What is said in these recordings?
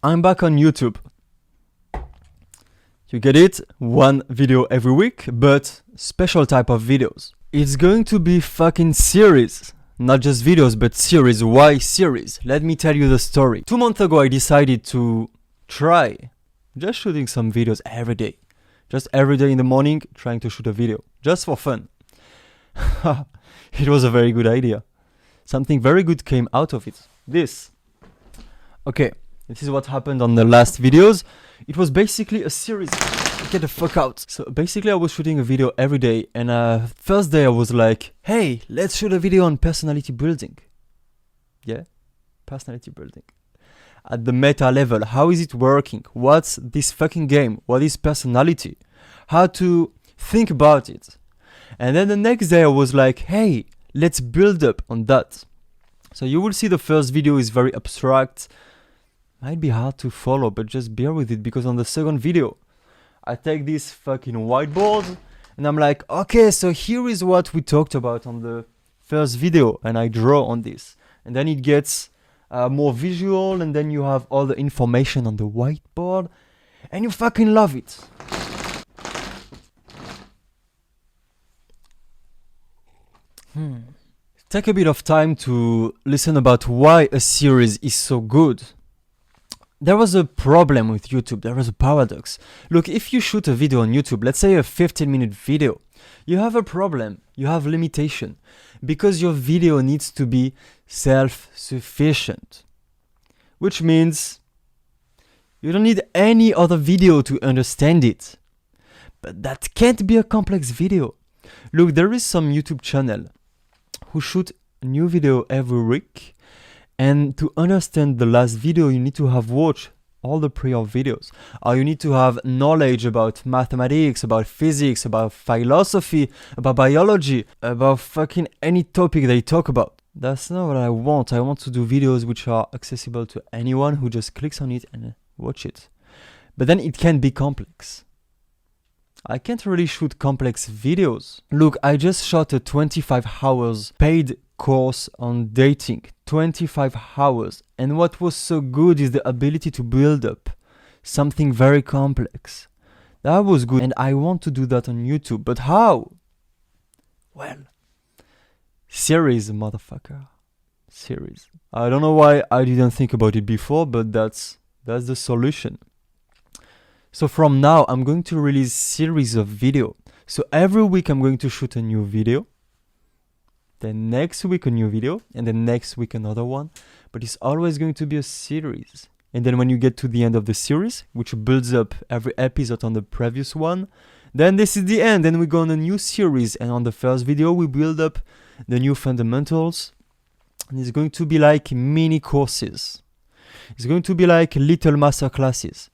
I'm back on YouTube. You get it? One video every week, but special type of videos. It's going to be fucking series. Not just videos, but series. Why series? Let me tell you the story. 2 months ago, I decided to try just shooting some videos every day. Just every day in the morning, trying to shoot a video. Just for fun. It was a very good idea. Something very good came out of it. This. Okay, this is what happened on the last videos. It was basically a series. Get the fuck out. So basically I was shooting a video every day, and first day I was like, hey, let's shoot a video on personality building. Yeah, personality building. At the meta level, how is it working? What's this fucking game? What is personality? How to think about it? And then the next day I was like, hey, let's build up on that. So you will see the first video is very abstract. Might be hard to follow, but just bear with it, because on the second video, I take this fucking whiteboard and I'm like, okay, so here is what we talked about on the first video, and I draw on this. And then it gets more visual, and then you have all the information on the whiteboard, and you fucking love it. Take a bit of time to listen about why a series is so good. There was a problem with YouTube. There was a paradox. Look, if you shoot a video on YouTube, let's say a 15-minute video, you have a problem. You have limitation, because your video needs to be self-sufficient, which means you don't need any other video to understand it. But that can't be a complex video. Look, there is some YouTube channel who shoot a new video every week. And to understand the last video, you need to have watched all the prior videos. Or you need to have knowledge about mathematics, about physics, about philosophy, about biology, about fucking any topic they talk about. That's not what I want. I want to do videos which are accessible to anyone who just clicks on it and watch it. But then it can be complex. I can't really shoot complex videos. Look, I just shot a 25 hours paid course on dating. 25 hours. And what was so good is the ability to build up something very complex. That was good, and I want to do that on YouTube. But how? Well, series, motherfucker. Series. I don't know why I didn't think about it before, but that's the solution. So from now, I'm going to release series of video. So every week I'm going to shoot a new video. Then next week a new video, and then next week another one. But it's always going to be a series. And then when you get to the end of the series, which builds up every episode on the previous one, then this is the end. Then we go on a new series, and on the first video we build up the new fundamentals. And it's going to be like mini courses. It's going to be like little masterclasses.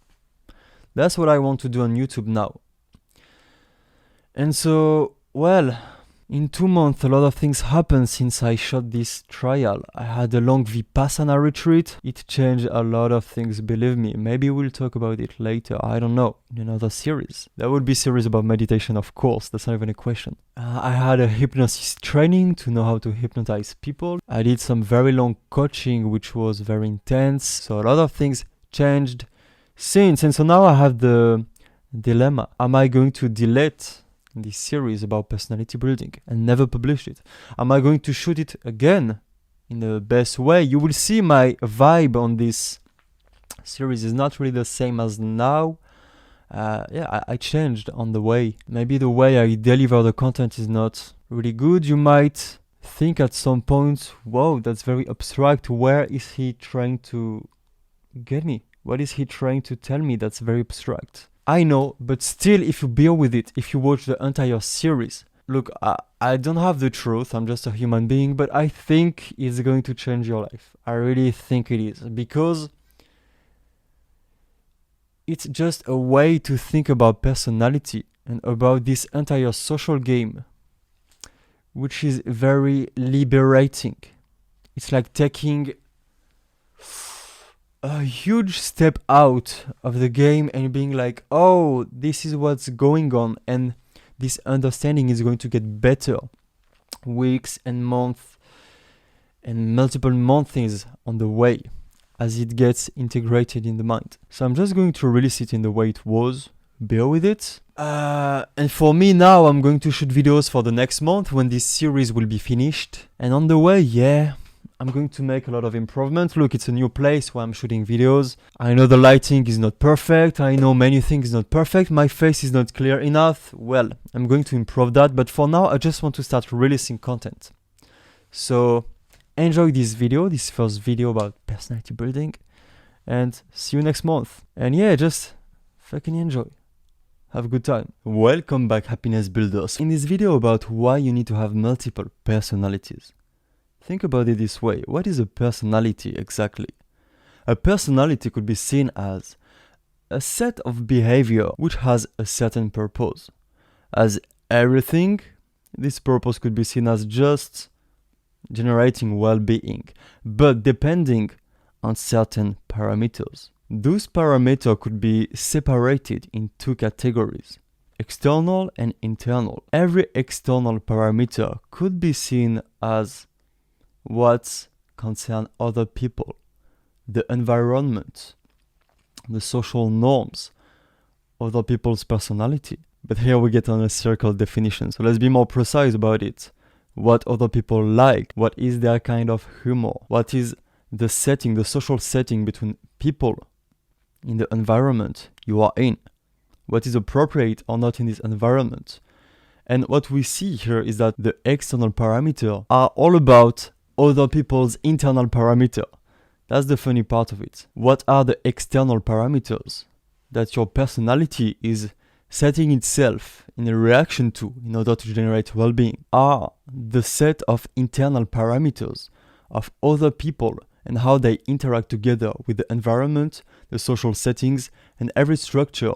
That's what I want to do on YouTube now. And so, well, in 2 months, a lot of things happened since I shot this trial. I had a long Vipassana retreat. It changed a lot of things, believe me. Maybe we'll talk about it later. I don't know, in another series. There will be series about meditation, of course. That's not even a question. I had a hypnosis training to know how to hypnotize people. I did some very long coaching, which was very intense. So a lot of things changed since. And so now I have the dilemma. Am I going to delete this series about personality building and never publish it? Am I going to shoot it again in the best way? You will see my vibe on this series is not really the same as now. I changed on the way. Maybe the way I deliver the content is not really good. You might think at some point, whoa, that's very abstract. Where is he trying to get me? What is he trying to tell me that's very abstract? I know, but still, if you bear with it, if you watch the entire series, look, I don't have the truth, I'm just a human being, but I think it's going to change your life. I really think it is, because it's just a way to think about personality and about this entire social game, which is very liberating. It's like taking a huge step out of the game and being like, oh, this is what's going on, and this understanding is going to get better weeks and months and multiple months on the way. as it gets integrated in the mind. So I'm just going to release it in the way it was. Bear with it. And for me now, I'm going to shoot videos for the next month when this series will be finished. And on the way, yeah, I'm going to make a lot of improvements. Look, it's a new place where I'm shooting videos. I know the lighting is not perfect. I know many things not perfect. My face is not clear enough. Well, I'm going to improve that. But for now, I just want to start releasing content. So enjoy this video, this first video about personality building. And see you next month. And yeah, just fucking enjoy. Have a good time. Welcome back, happiness builders. In this video about why you need to have multiple personalities. Think about it this way. What is a personality exactly? A personality could be seen as a set of behavior which has a certain purpose. As everything, this purpose could be seen as just generating well-being, but depending on certain parameters. Those parameters could be separated in two categories, external and internal. Every external parameter could be seen as what concerns other people, the environment, the social norms, other people's personality. But here we get on a circle definition, so let's be more precise about it. What other people like, what is their kind of humor, what is the setting, the social setting between people in the environment you are in, what is appropriate or not in this environment. And what we see here is that the external parameters are all about other people's internal parameter. That's the funny part of it. What are the external parameters that your personality is setting itself in a reaction to in order to generate well-being? Are the set of internal parameters of other people and how they interact together with the environment, the social settings, and every structure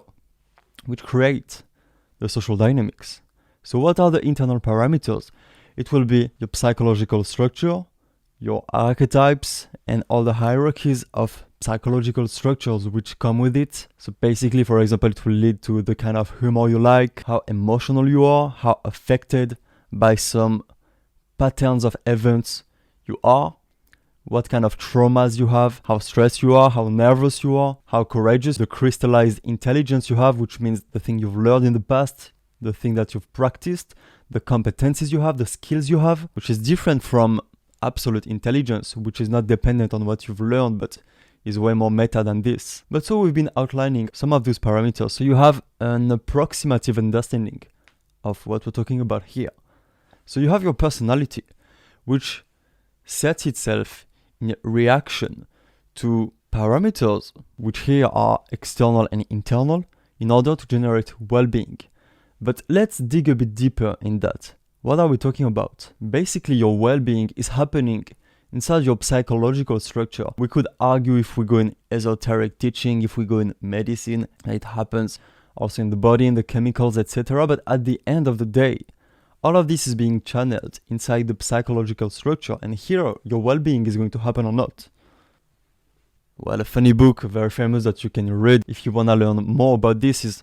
which create the social dynamics. So what are the internal parameters? It will be your psychological structure, your archetypes, and all the hierarchies of psychological structures which come with it. So basically, for example, it will lead to the kind of humor you like, how emotional you are, how affected by some patterns of events you are, what kind of traumas you have, how stressed you are, how nervous you are, how courageous, the crystallized intelligence you have, which means the thing you've learned in the past, the thing that you've practiced, the competencies you have, the skills you have, which is different from absolute intelligence, which is not dependent on what you've learned, but is way more meta than this. But so we've been outlining some of those parameters, so you have an approximative understanding of what we're talking about here. So you have your personality, which sets itself in reaction to parameters, which here are external and internal, in order to generate well-being. But let's dig a bit deeper in that. What are we talking about? Basically, your well-being is happening inside your psychological structure. We could argue if we go in esoteric teaching, if we go in medicine, it happens also in the body, in the chemicals, etc. But at the end of the day, all of this is being channeled inside the psychological structure, and here your well-being is going to happen or not. Well, a funny book, very famous, that you can read if you want to learn more about this is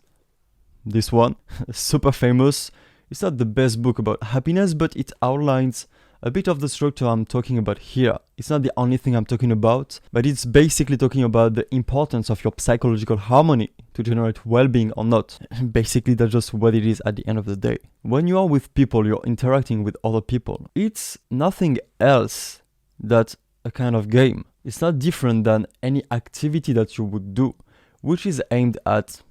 this one, super famous. It's not the best book about happiness, but it outlines a bit of the structure I'm talking about here. It's not the only thing I'm talking about, but it's basically talking about the importance of your psychological harmony to generate well-being or not. Basically, that's just what it is at the end of the day. When you are with people, you're interacting with other people. It's nothing else than a kind of game. It's not different than any activity that you would do, which is aimed at,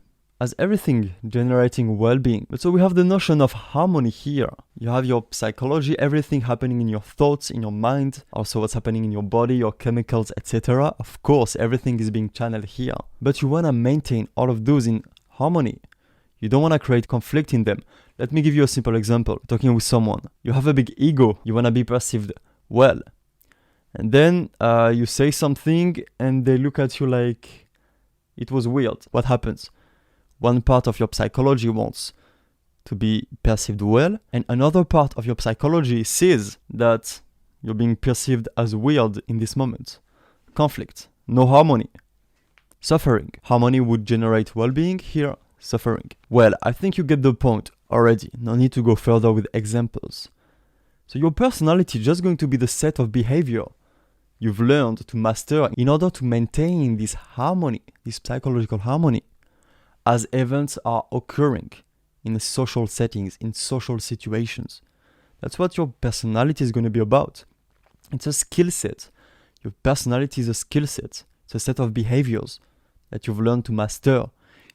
as everything, generating well-being. But so we have the notion of harmony here. You have your psychology, everything happening in your thoughts, in your mind, also what's happening in your body, your chemicals, etc. Of course, everything is being channeled here. But you want to maintain all of those in harmony. You don't want to create conflict in them. Let me give you a simple example. Talking with someone. You have a big ego. You want to be perceived well. And then you say something and they look at you like it was weird. What happens? One part of your psychology wants to be perceived well, and another part of your psychology says that you're being perceived as weird in this moment. Conflict, no harmony, suffering. Harmony would generate well-being, here, suffering. Well, I think you get the point already. No need to go further with examples. So your personality is just going to be the set of behavior you've learned to master in order to maintain this harmony, this psychological harmony, as events are occurring in social settings, in social situations. That's what your personality is going to be about. It's a skill set. Your personality is a skill set. It's a set of behaviors that you've learned to master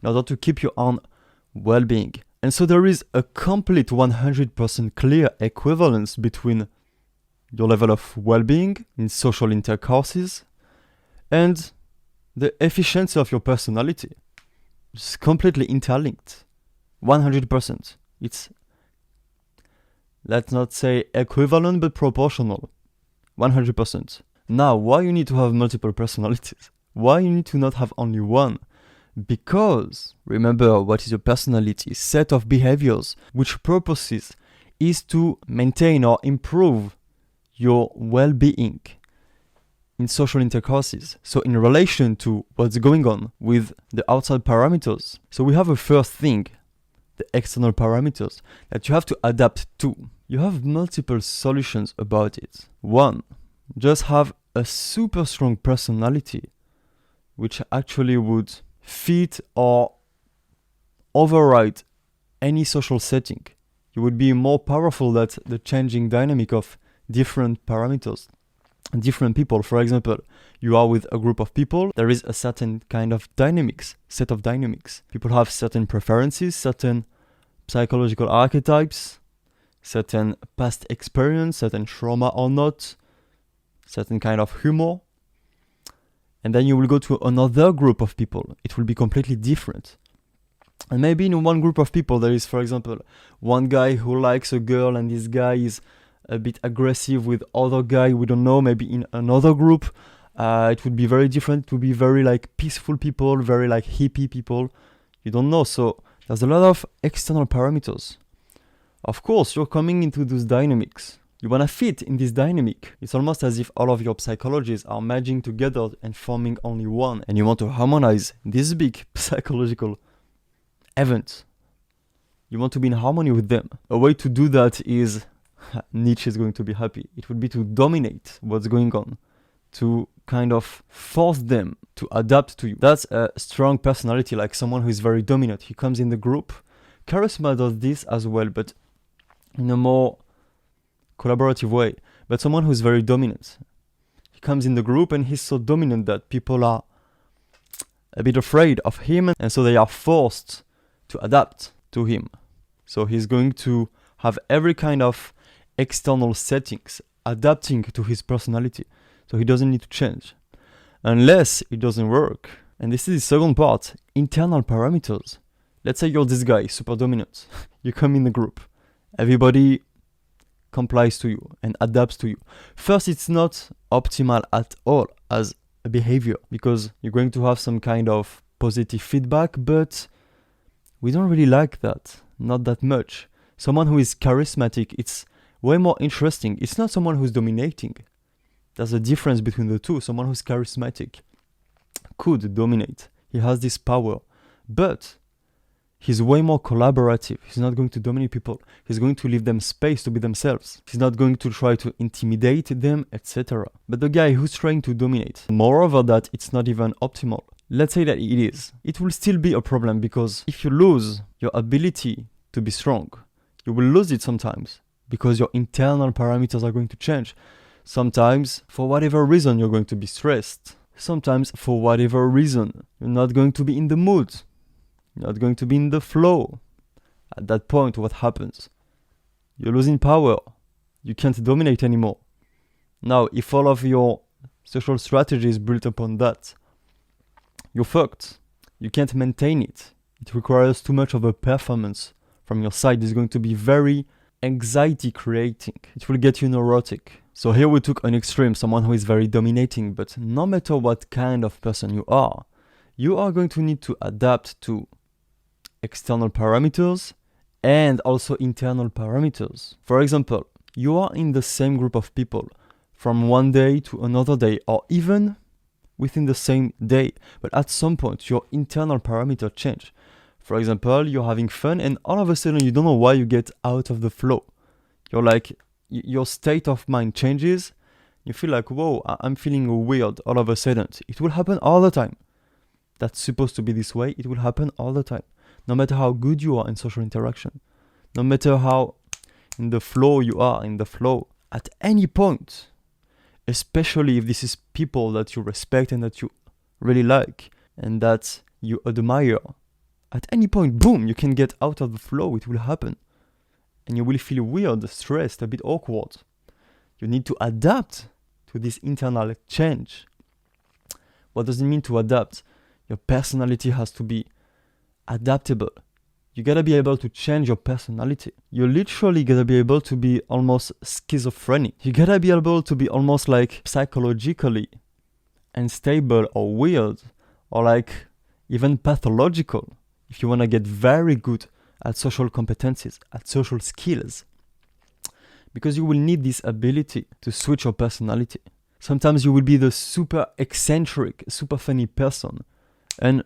in order to keep your own well-being. And so there is a complete 100% clear equivalence between your level of well-being in social intercourses and the efficiency of your personality. It's completely interlinked. 100%. It's, let's not say equivalent, but proportional. 100%. Now, why you need to have multiple personalities? Why you need to not have only one? Because, remember, what is your personality? Set of behaviors, which purposes is to maintain or improve your well-being in social intercourses. So in relation to what's going on with the outside parameters. So we have a first thing, the external parameters, that you have to adapt to. You have multiple solutions about it. One, just have a super strong personality, which actually would fit or override any social setting. You would be more powerful than the changing dynamic of different parameters, different people. For example, you are with a group of people, there is a certain kind of dynamics, set of dynamics. People have certain preferences, certain psychological archetypes, certain past experience, certain trauma or not, certain kind of humor. And then you will go to another group of people. It will be completely different. And maybe in one group of people, there is, for example, one guy who likes a girl and this guy is a bit aggressive with other guy we don't know. Maybe in another group, it would be very different. It would be very like peaceful people, very like hippie people. You don't know. So there's a lot of external parameters. Of course, you're coming into those dynamics. You want to fit in this dynamic. It's almost as if all of your psychologies are merging together and forming only one. And you want to harmonize this big psychological event. You want to be in harmony with them. A way to do that is, Nietzsche is going to be happy. It would be to dominate what's going on, to kind of force them to adapt to you. That's a strong personality, like someone who is very dominant. He comes in the group. Charisma does this as well, but in a more collaborative way. But someone who is very dominant. He comes in the group and he's so dominant that people are a bit afraid of him, and so they are forced to adapt to him. So he's going to have every kind of external settings adapting to his personality. So he doesn't need to change. Unless it doesn't work. And this is the second part, internal parameters. Let's say you're this guy, super dominant. You come in the group. Everybody complies to you and adapts to you. First, it's not optimal at all as a behavior because you're going to have some kind of positive feedback, but we don't really like that. Not that much. Someone who is charismatic, it's way more interesting. It's not someone who's dominating. There's a difference between the two. Someone who's charismatic could dominate. He has this power, but he's way more collaborative. He's not going to dominate people. He's going to leave them space to be themselves. He's not going to try to intimidate them, etc. But the guy who's trying to dominate, moreover that it's not even optimal. Let's say that it is. It will still be a problem because if you lose your ability to be strong, you will lose it sometimes because your internal parameters are going to change. Sometimes, for whatever reason, you're going to be stressed. Sometimes, for whatever reason, you're not going to be in the mood. You're not going to be in the flow. At that point, what happens? You're losing power. You can't dominate anymore. Now, if all of your social strategy is built upon that, you're fucked. You can't maintain it. It requires too much of a performance from your side. It's going to be very anxiety creating. It will get you neurotic. So here we took an extreme, someone who is very dominating, but no matter what kind of person you are going to need to adapt to external parameters and also internal parameters. For example, you are in the same group of people from one day to another day, or even within the same day, but at some point your internal parameter change. For example, you're having fun and all of a sudden you don't know why you get out of the flow. You're like, your state of mind changes, You feel like, whoa, I'm feeling weird all of a sudden. It will happen all the time. That's supposed to be this way. It will happen all the time. No matter how good you are in social interaction. No matter how in the flow you are, in the flow. At any point. Especially if this is people that you respect and that you really like. And that you admire. At any point, boom, you can get out of the flow. It will happen. And you will feel weird, stressed, a bit awkward. You need to adapt to this internal change. What does it mean to adapt? Your personality has to be adaptable. You gotta be able to change your personality. You literally gotta be able to be almost schizophrenic. You gotta be able to be almost like psychologically unstable or weird or like even pathological if you wanna get very good at social competencies, at social skills. Because you will need this ability to switch your personality. Sometimes you will be the super eccentric, super funny person. And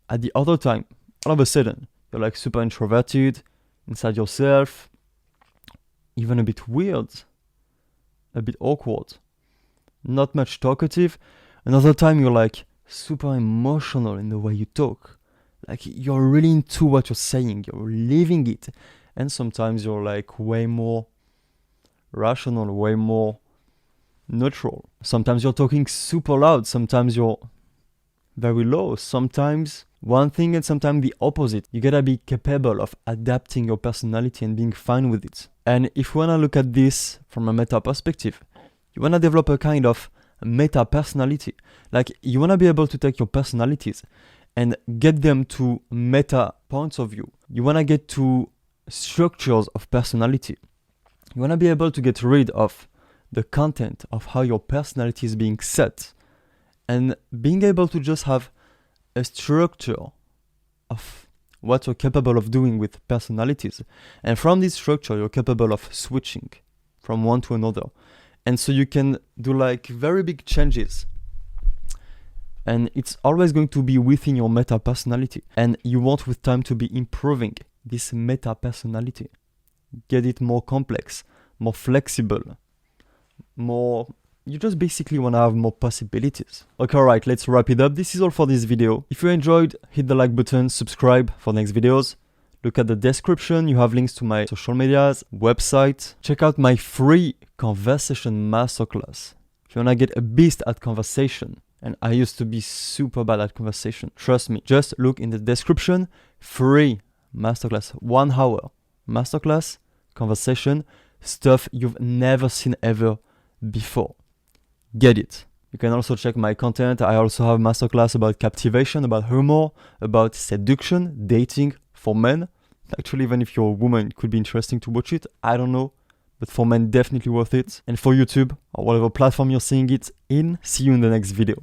at the other time, all of a sudden, you're like super introverted, inside yourself, even a bit weird, a bit awkward, not much talkative. Another time you're like super emotional in the way you talk. Like you're really into what you're saying, you're living it. And sometimes you're like way more rational, way more neutral. Sometimes you're talking super loud, sometimes you're very low, sometimes one thing and sometimes the opposite. You gotta be capable of adapting your personality and being fine with it. And if you wanna look at this from a meta perspective, you wanna develop a kind of meta personality. Like you wanna be able to take your personalities and get them to meta points of view. You wanna get to structures of personality. You wanna be able to get rid of the content of how your personality is being set and being able to just have a structure of what you're capable of doing with personalities. And from this structure, you're capable of switching from one to another. And so you can do like very big changes. And it's always going to be within your meta personality. And you want with time to be improving this meta personality. Get it more complex, more flexible, more... You just basically want to have more possibilities. Okay, alright, let's wrap it up. This is all for this video. If you enjoyed, hit the like button, subscribe for next videos. Look at the description, you have links to my social medias, website. Check out my free conversation masterclass. If you want to get a beast at conversation, and I used to be super bad at conversation, trust me, just look in the description, free masterclass, 1 hour masterclass, conversation, stuff you've never seen ever before. Get it. You can also check my content. I also have masterclass about captivation, about humor, about seduction, dating for men. Actually, even if you're a woman, it could be interesting to watch it. I don't know. But for men, definitely worth it. And for YouTube or whatever platform you're seeing it in, see you in the next video.